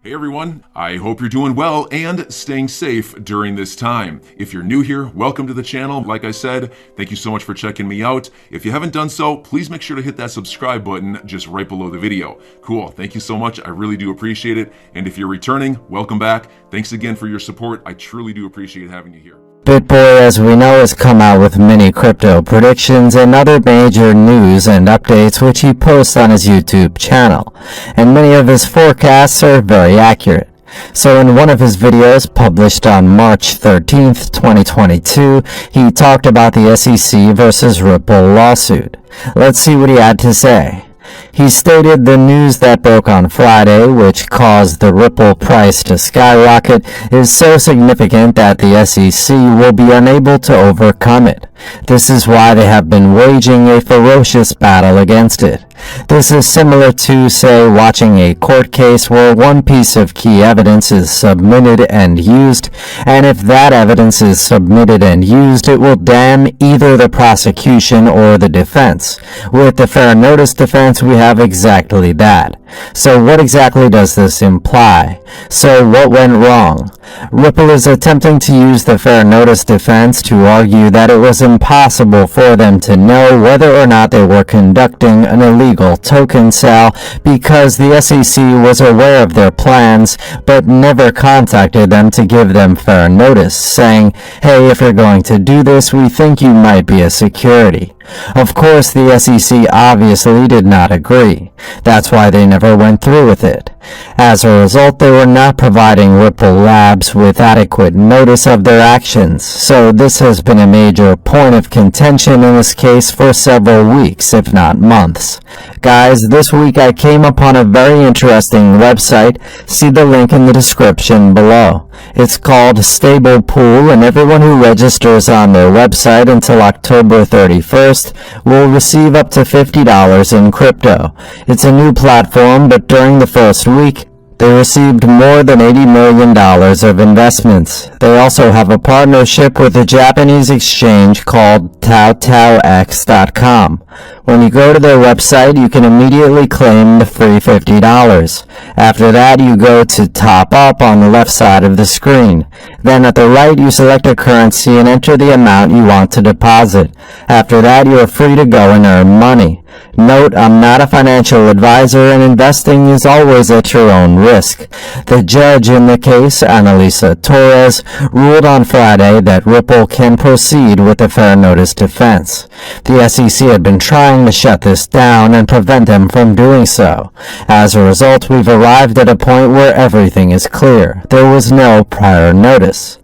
Hey everyone, I hope you're doing well and staying safe during this time. If you're new here, welcome to the channel. Like I said, thank you so much for checking me out. If you haven't done so, please make sure to hit that subscribe button just right below the video. Cool, thank you so much. I really do appreciate it. And if you're returning, welcome back. Thanks again for your support. I truly do appreciate having you here. BitBoy, as we know, has come out with many crypto predictions and other major news and updates which he posts on his YouTube channel, and many of his forecasts are very accurate. So in one of his videos published on March 13th, 2022, he talked about the SEC versus Ripple lawsuit. Let's see what he had to say. He stated the news that broke on Friday, which caused the Ripple price to skyrocket, is so significant that the SEC will be unable to overcome it. This is why they have been waging a ferocious battle against it. This is similar to, say, watching a court case where one piece of key evidence is submitted and used, and if that evidence is submitted and used, it will damn either the prosecution or the defense. With the fair notice defense, we have exactly that. So what exactly does this imply? So what went wrong? Ripple is attempting to use the fair notice defense to argue that it was impossible for them to know whether or not they were conducting an illegal token sale because the SEC was aware of their plans but never contacted them to give them fair notice, saying, hey, if you're going to do this, we think you might be a security. Of course, the SEC obviously did not agree. That's why they never went through with it. As a result, they were not providing Ripple Labs with adequate notice of their actions, so this has been a major point of contention in this case for several weeks, if not months. Guys, this week I came upon a very interesting website. See the link in the description below. It's called Stable Pool, and everyone who registers on their website until October 31st will receive up to $50 in crypto. It's a new platform, but during the first week, they received more than $80 million of investments. They also have a partnership with a Japanese exchange called taotaox.com. When you go to their website, you can immediately claim the free $50. After that, you go to Top Up on the left side of the screen. Then at the right, you select a currency and enter the amount you want to deposit. After that, you are free to go and earn money. Note, I'm not a financial advisor and investing is always at your own risk. The judge in the case, Analisa Torres, ruled on Friday that Ripple can proceed with the fair notice defense. The SEC had been trying to shut this down and prevent them from doing so. As a result, we've arrived at a point where everything is clear. There was no prior notice.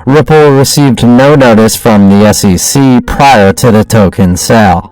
Ripple received no notice from the SEC prior to the token sale.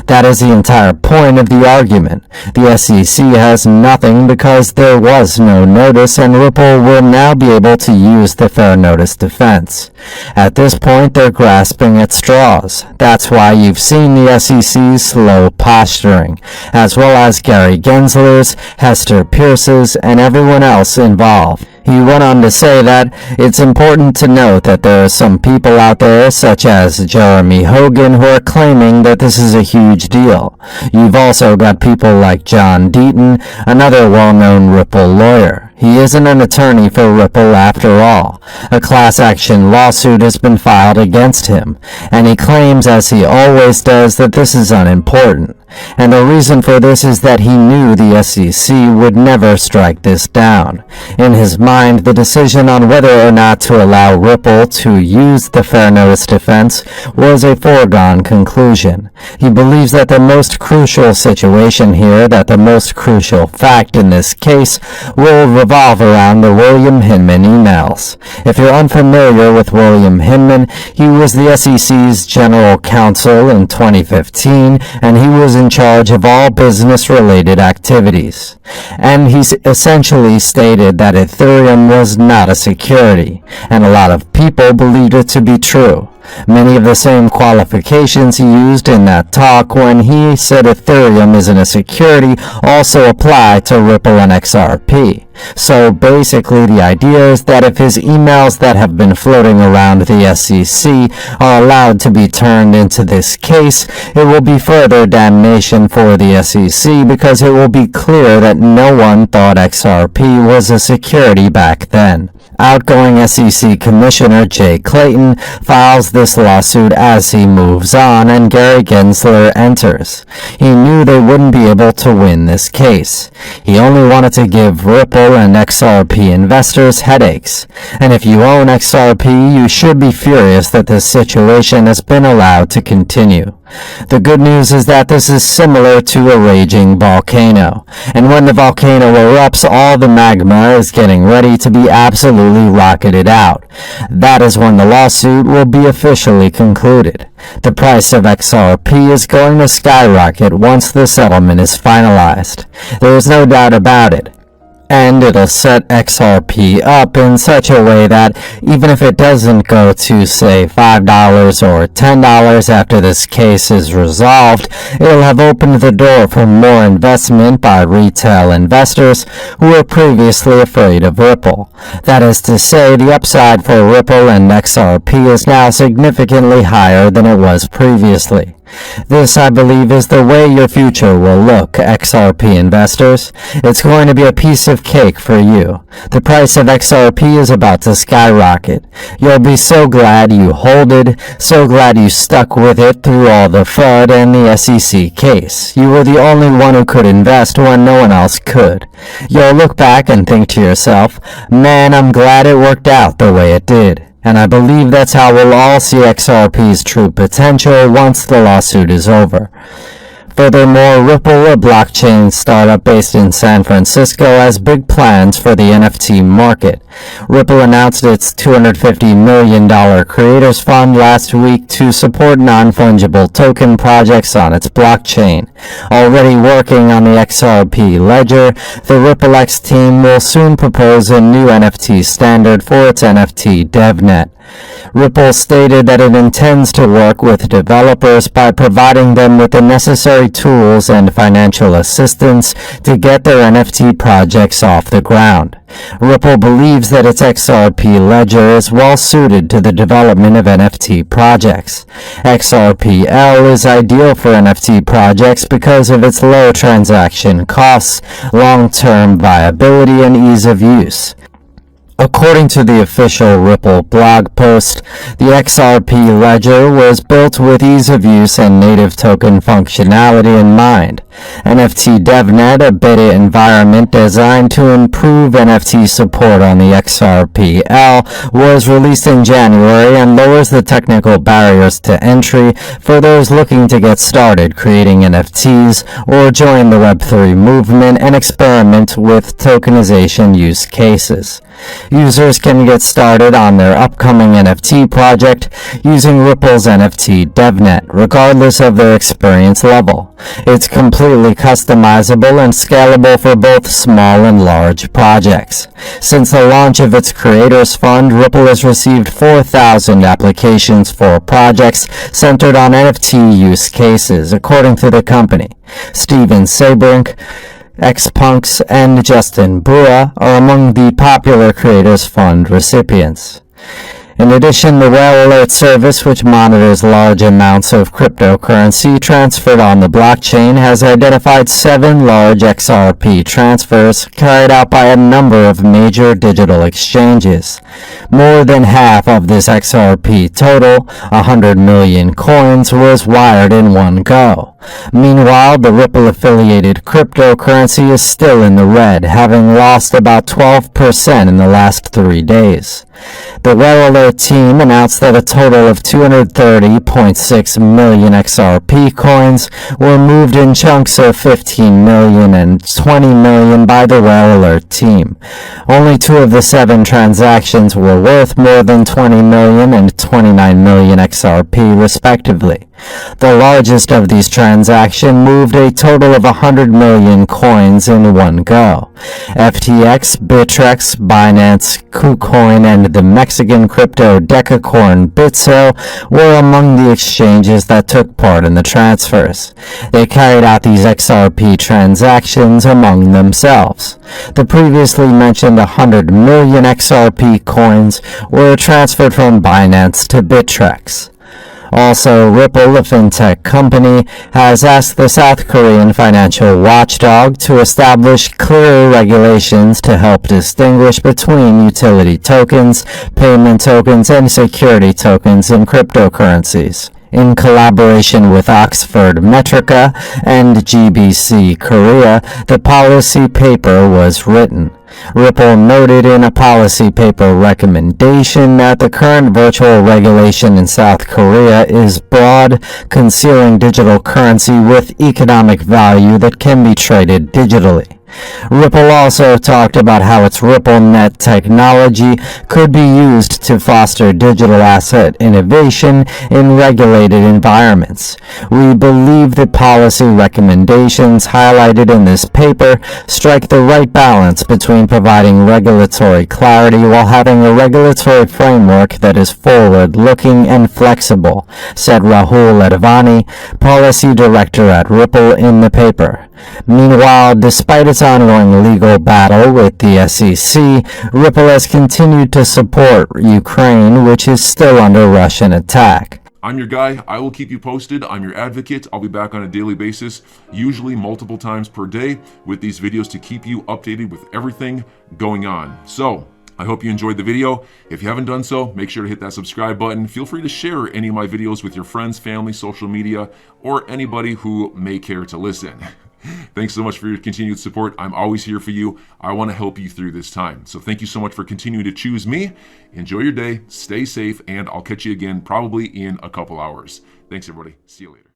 That is the entire point of the argument. The SEC has nothing because there was no notice, and Ripple will now be able to use the fair notice defense. At this point, they're grasping at straws. That's why you've seen the SEC's slow posturing, as well as Gary Gensler's, Hester Pierce's, and everyone else involved. He went on to say that it's important to note that there are some people out there, such as Jeremy Hogan, who are claiming that this is a huge deal. You've also got people like John Deaton, another well-known Ripple lawyer. He isn't an attorney for Ripple after all. A class action lawsuit has been filed against him, and he claims, as he always does, that this is unimportant. And the reason for this is that he knew the SEC would never strike this down. In his mind, the decision on whether or not to allow Ripple to use the fair notice defense was a foregone conclusion. He believes that the most crucial situation here, that the most crucial fact in this case, will revolve around the William Hinman emails. If you're unfamiliar with William Hinman, he was the SEC's general counsel in 2015, and he was in charge of all business-related activities. And he essentially stated that Ethereum was not a security, and a lot of people believed it to be true. Many of the same qualifications he used in that talk when he said Ethereum isn't a security also apply to Ripple and XRP. So basically the idea is that if his emails that have been floating around the SEC are allowed to be turned into this case, it will be further damnation for the SEC because it will be clear that no one thought XRP was a security back then. Outgoing SEC Commissioner Jay Clayton files this lawsuit as he moves on and Gary Gensler enters. He knew they wouldn't be able to win this case. He only wanted to give Ripple and XRP investors headaches. And if you own XRP, you should be furious that this situation has been allowed to continue. The good news is that this is similar to a raging volcano, and when the volcano erupts, all the magma is getting ready to be absolutely rocketed out. That is when the lawsuit will be officially concluded. The price of XRP is going to skyrocket once the settlement is finalized. There is no doubt about it. And it'll set XRP up in such a way that even if it doesn't go to, say, $5 or $10 after this case is resolved, it'll have opened the door for more investment by retail investors who were previously afraid of Ripple. That is to say, the upside for Ripple and XRP is now significantly higher than it was previously. This, I believe, is the way your future will look, XRP investors. It's going to be a piece of cake for you. The price of XRP is about to skyrocket. You'll be so glad you holded, so glad you stuck with it through all the FUD and the SEC case. You were the only one who could invest when no one else could. You'll look back and think to yourself, man, I'm glad it worked out the way it did. And I believe that's how we'll all see XRP's true potential once the lawsuit is over. Furthermore, Ripple, a blockchain startup based in San Francisco, has big plans for the NFT market. Ripple announced its $250 million Creators Fund last week to support non-fungible token projects on its blockchain. Already working on the XRP ledger, the RippleX team will soon propose a new NFT standard for its NFT DevNet. Ripple stated that it intends to work with developers by providing them with the necessary tools and financial assistance to get their NFT projects off the ground. Ripple believes that its XRP ledger is well suited to the development of NFT projects. XRPL is ideal for NFT projects because of its low transaction costs, long-term viability, and ease of use. According to the official Ripple blog post, the XRP ledger was built with ease of use and native token functionality in mind. NFT DevNet, a beta environment designed to improve NFT support on the XRPL, was released in January and lowers the technical barriers to entry for those looking to get started creating NFTs or join the Web3 movement and experiment with tokenization use cases. Users can get started on their upcoming NFT project using Ripple's NFT DevNet, regardless of their experience level. It's completely customizable and scalable for both small and large projects. Since the launch of its Creators Fund, Ripple has received 4,000 applications for projects centered on NFT use cases, according to the company. Steven Sabrink, Xpunks, and Justin Brewer are among the popular Creators Fund recipients. In addition, the Whale Alert service, which monitors large amounts of cryptocurrency transferred on the blockchain, has identified 7 large XRP transfers carried out by a number of major digital exchanges. More than half of this XRP total, 100 million coins, was wired in one go. Meanwhile, the Ripple-affiliated cryptocurrency is still in the red, having lost about 12% in the last 3 days. The Whale Alert team announced that a total of 230.6 million XRP coins were moved in chunks of 15 million and 20 million by the Whale Alert team. Only 2 of the 7 transactions were worth more than 20 million and 29 million XRP respectively. The largest of these transactions moved a total of 100 million coins in one go. FTX, Bittrex, Binance, KuCoin, and the Mexican crypto crypto decacorn Bitso were among the exchanges that took part in the transfers. They carried out these XRP transactions among themselves. The previously mentioned 100 million XRP coins were transferred from Binance to Bittrex. Also, Ripple, a fintech company, has asked the South Korean financial watchdog to establish clearer regulations to help distinguish between utility tokens, payment tokens, and security tokens in cryptocurrencies. In collaboration with Oxford Metrica and GBC Korea, the policy paper was written. Ripple noted in a policy paper recommendation that the current virtual regulation in South Korea is broad, concealing digital currency with economic value that can be traded digitally. Ripple also talked about how its RippleNet technology could be used to foster digital asset innovation in regulated environments. We believe the policy recommendations highlighted in this paper strike the right balance between providing regulatory clarity while having a regulatory framework that is forward-looking and flexible, said Rahul Advani, policy director at Ripple in the paper. Meanwhile, despite its ongoing legal battle with the SEC, Ripple has continued to support Ukraine, which is still under Russian attack. I'm your guy. I will keep you posted. I'm your advocate. I'll be back on a daily basis, usually multiple times per day, with these videos to keep you updated with everything going on. So, I hope you enjoyed the video. If you haven't done so, make sure to hit that subscribe button. Feel free to share any of my videos with your friends, family, social media, or anybody who may care to listen. Thanks so much for your continued support. I'm always here for you. I want to help you through this time. So thank you so much for continuing to choose me. Enjoy your day, stay safe, and I'll catch you again probably in a couple hours. Thanks, everybody. See you later.